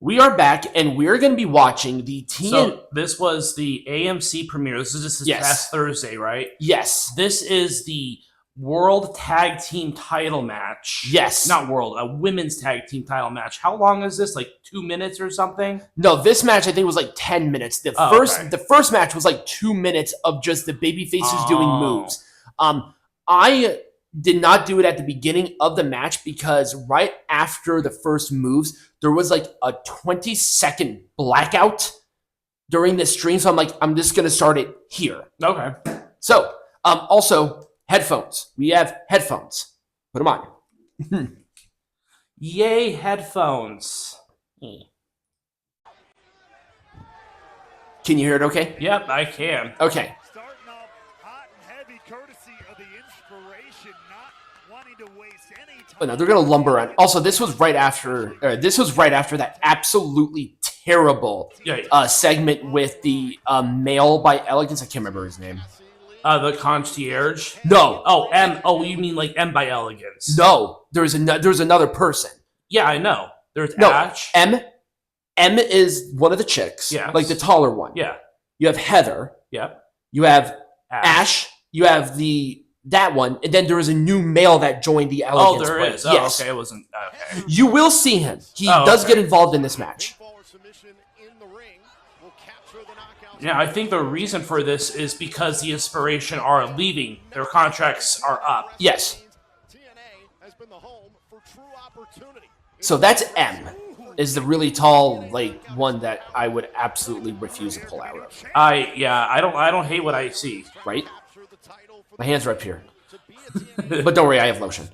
We are back, and we're going to be watching the TNA. So this was the AMC premiere. This is just this past Thursday, right? Yes. This is the World Tag Team title match. Yes. Not World, a Women's Tag Team title match. How long is this? Like 2 minutes or something? No, this match I think was like 10 minutes. The first match was like 2 minutes of just the baby faces doing moves. I did not do it at the beginning of the match because right after the first moves, there was like a 20-second blackout during the stream. So I'm like, I'm just going to start it here. Okay. So, also, headphones. We have headphones. Put them on. Yay, headphones. Can you hear it okay? Yep, I can. Okay. Starting off hot and heavy, courtesy of the IInspiration, not wanting to waste any time. Oh, no, they're gonna lumber on. Also, this was right after. This was right after that absolutely terrible segment with the male by Elegance. I can't remember his name. The concierge. No. Oh, M. Oh, you mean like M by Elegance? No, there's another person. Yeah, I know. There's no, Ash. M is one of the chicks. Yeah. Like the taller one. Yeah. You have Heather. Yep. You have Ash. You have that one, and then there is a new male that joined the Elegance. Oh, there Brand. is. Yes. Oh, okay, it wasn't. Okay. You will see him. He does get involved in this match. Yeah, I think the reason for this is because the IInspiration are leaving. Their contracts are up. Yes. So that's M. Is the really tall, like, one that I would absolutely refuse to pull out of. I don't hate what I see. Right? My hands are up here. But don't worry, I have lotion.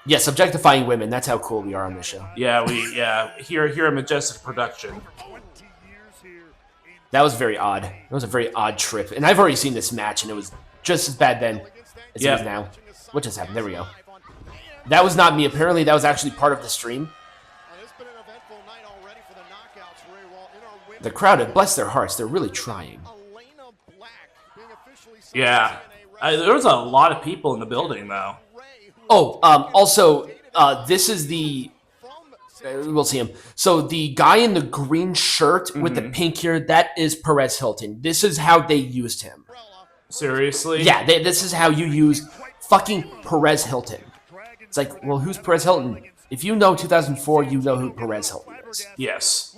Yes, objectifying women, that's how cool we are on this show. Yeah, here at Majestic Production. That was very odd. That was a very odd trip. And I've already seen this match, and it was just as bad then as it is now. What just happened? There we go. That was not me. Apparently, that was actually part of the stream. The crowd, bless their hearts, they're really trying. Yeah. There was a lot of people in the building, though. Oh, also, this is the... we'll see him. So the guy in the green shirt with the pink hair, that is Perez Hilton. This is how they used him. Seriously? Yeah, this is how you use fucking Perez Hilton. It's like, well, who's Perez Hilton? If you know 2004, you know who Perez Hilton is. Yes.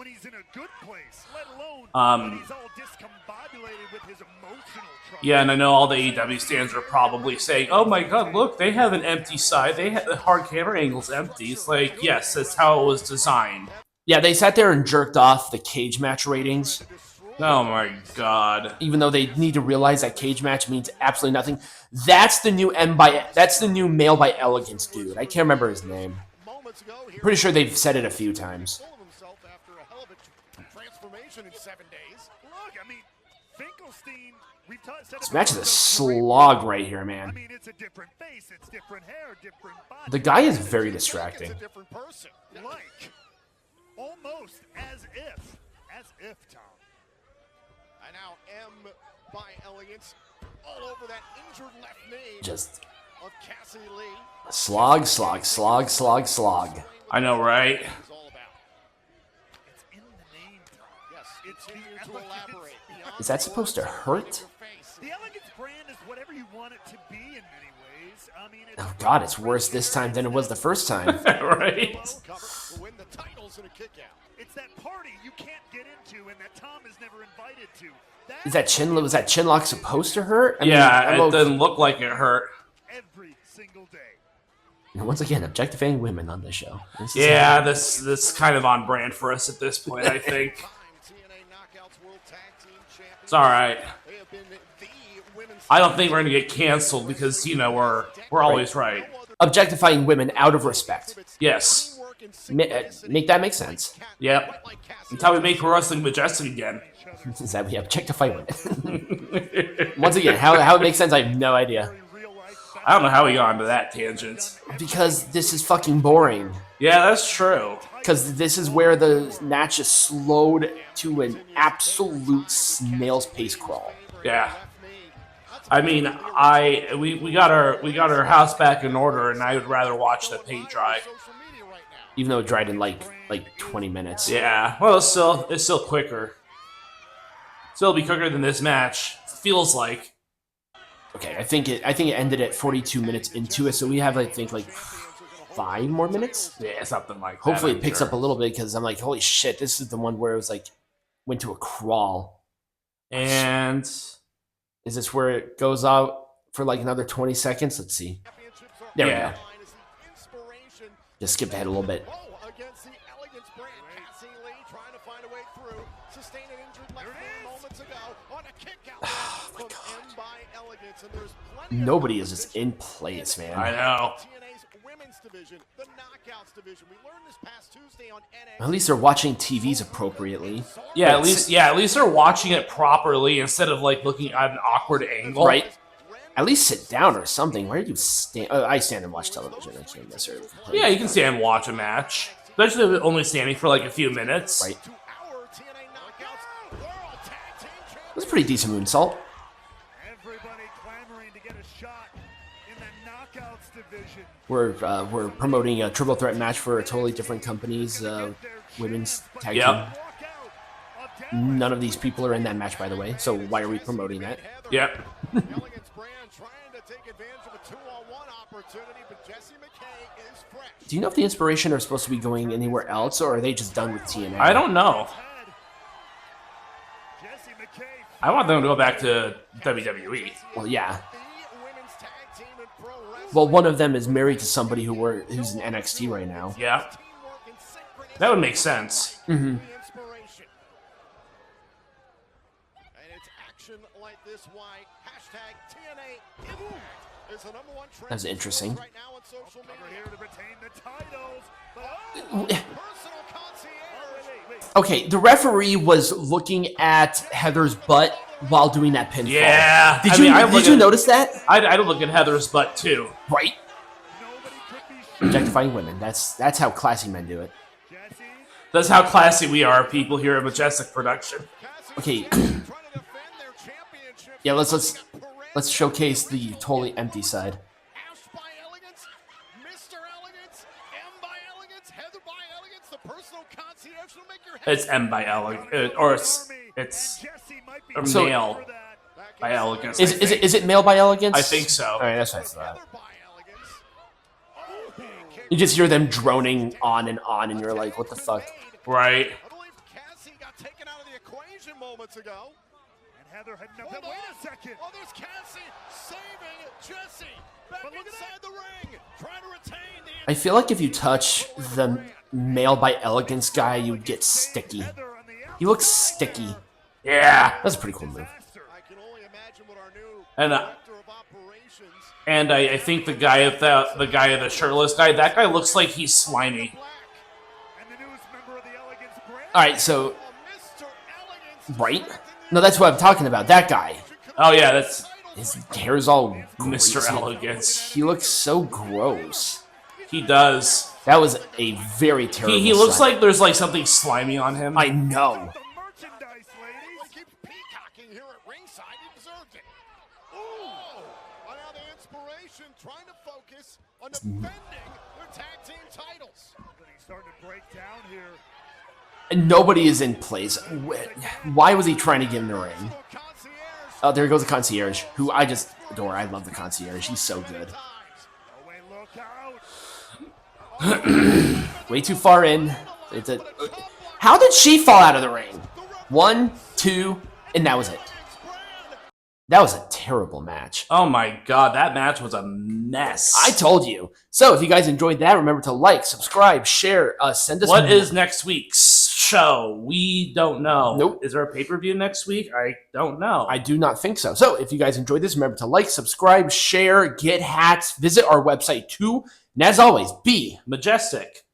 Yeah, and I know all the AEW stands are probably saying, oh my god, look, they have an empty side. They have the hard camera angles empty. It's like, yes, that's how it was designed. Yeah, they sat there and jerked off the cage match ratings. Oh my god. Even though they need to realize that cage match means absolutely nothing. That's the new male by Elegance dude. I can't remember his name. I'm pretty sure they've said it a few times. This match is a slog right here, man. The guy is very distracting. Almost as if, Tom. And now M by Elegance all over that injured left knee. Just of Cassie Lee. Slog, slog, slog, slog, slog. I know, right? It's in the name, Tom. Yes, it's here to elaborate. Is that supposed to hurt? The Elegance Brand is whatever you want it to be in many ways. I mean, oh god, it's worse this time than it was the first time. Right? It's that party you can't get into and that Tom is never invited to. Was that chinlock supposed to hurt? It doesn't look like it hurt. Every single day. And once again, objectifying women on this show. This kind of on brand for us at this point, I think. It's alright. I don't think we're gonna get canceled because, you know, we're always right. Objectifying women out of respect. Yes. Make that make sense. Yep. Until we make pro wrestling Majestic again. Is that we objectify women? Once again, how it makes sense, I have no idea. I don't know how we got onto that tangent. Because this is fucking boring. Yeah, that's true. Because this is where the match is slowed to an absolute snail's pace crawl. Yeah. I mean, we got our house back in order, and I would rather watch the paint dry. even though it dried in like 20 minutes. Yeah, well, it's still quicker. Still be quicker than this match. Feels like. Okay, I think it ended at 42 minutes into it, so we have I think like 5 more minutes. Yeah, something like that. Hopefully it picks up a little bit because I'm like, holy shit, this is the one where it was like went to a crawl. And is this where it goes out for like another 20 seconds? Let's see. There we go. Just skipped ahead a little bit. Against the Elegance Brand, Cassie Lee trying to find a way through. Sustained an injured left foot moments ago on a kick out from M by Elegance, and there's plenty. Nobody is just in place, man. I know. TNA's women's division, the Knockouts division. We learned this past Tuesday on NXT. At least they're watching TVs appropriately. Yeah, at least they're watching it properly instead of like looking at an awkward angle. Right. At least sit down or something. Where do you stand? Oh, I stand and watch television. I can't necessarily complain. Yeah, you can stand and watch a match. Especially if it's only standing for like a few minutes. Right. That's a pretty decent moonsault. Everybody clamoring to get a shot in the Knockouts division. We're promoting a triple threat match for a totally different company's women's tag team. None of these people are in that match, by the way. So why are we promoting that? Yep. Elegance Brand trying to take advantage of a 2-on-1 opportunity, but Jessie McKay is fresh. Do you know if the Inspiration are supposed to be going anywhere else, or are they just done with TNA? I don't know. Jessie McKay. I want them to go back to WWE. Well, yeah. The women's tag team in pro wrestling. Well, one of them is married to somebody who's in NXT right now. Yeah. Teamwork and synchronicity. That would make sense. Mm-hmm. The Inspiration. And it's action like this why #TNA Impact is the #1 trend That was interesting. right now on social Over media. here to retain the titles. Personal concierge. Okay, the referee was looking at Heather's butt while doing that pinfall. Yeah. Did I you mean, I look did you at- notice that? I'd look at Heather's butt too. Right. Nobody could be Objectifying women. That's how classy men do it. Jessie. That's how classy we are, people here at Majestic Production. Okay. Trying to defend their championship. Yeah, let's showcase the totally empty side. Ash by Elegance, Mr. Elegance, M by Elegance, Heather by Elegance, the personal concierge will make your head. It's M by Elegance, or it's Jessie might be a So- male for that. by Elegance. Is it male by Elegance? I think so. All right, that's what I thought. Heather by Elegance. Oh, big kick. You just hear them droning on, and you're like, what the fuck? Right. I believe Cassie got taken out of the equation moments ago. And Heather had no. Hold Wait on. a second. Oh, there's Cassie saving Jessie. Back But look at inside the ring. Trying to retain the I feel like if you touch the male by Elegance guy, you would get sticky. Heather on the He looks sticky. Yeah. That's a pretty cool move. disaster. I can only imagine what our new And director of operations. and I think the guy of the shirtless guy, that guy looks like he's slimy. Black. And the newest member of the Elegance Brand. All right, so Mr. Elegance. right? No, that's what I'm talking about. That guy. Oh yeah, that's His hair is all Mr. greasy. Elegance. He looks so gross. He does. That was a very terrible. He looks sight. like there's like something slimy on him. I know. The merchandise, He ladies. keeps peacocking here at ringside. He deserved it. Ooh! And now the Inspiration trying to focus on defending their tag team titles. But he's starting to break down here. And nobody is in place. Why was he trying to get in the ring? Personal concierge. Oh, there goes the concierge, who I just adore. I love the concierge. He's so good. Oh, wait, look out. Way too far in. How did she fall out of the ring? 1, 2, and that was it. That was a terrible match. Oh my god, that match was a mess. I told you. So if you guys enjoyed that, remember to like, subscribe, share, send us. What is next week's show? We don't know. Nope. Is there a pay-per-view next week? I don't know. I do not think so. So if you guys enjoyed this, remember to like, subscribe, share, get hats, visit our website too. And as always, be Majestic.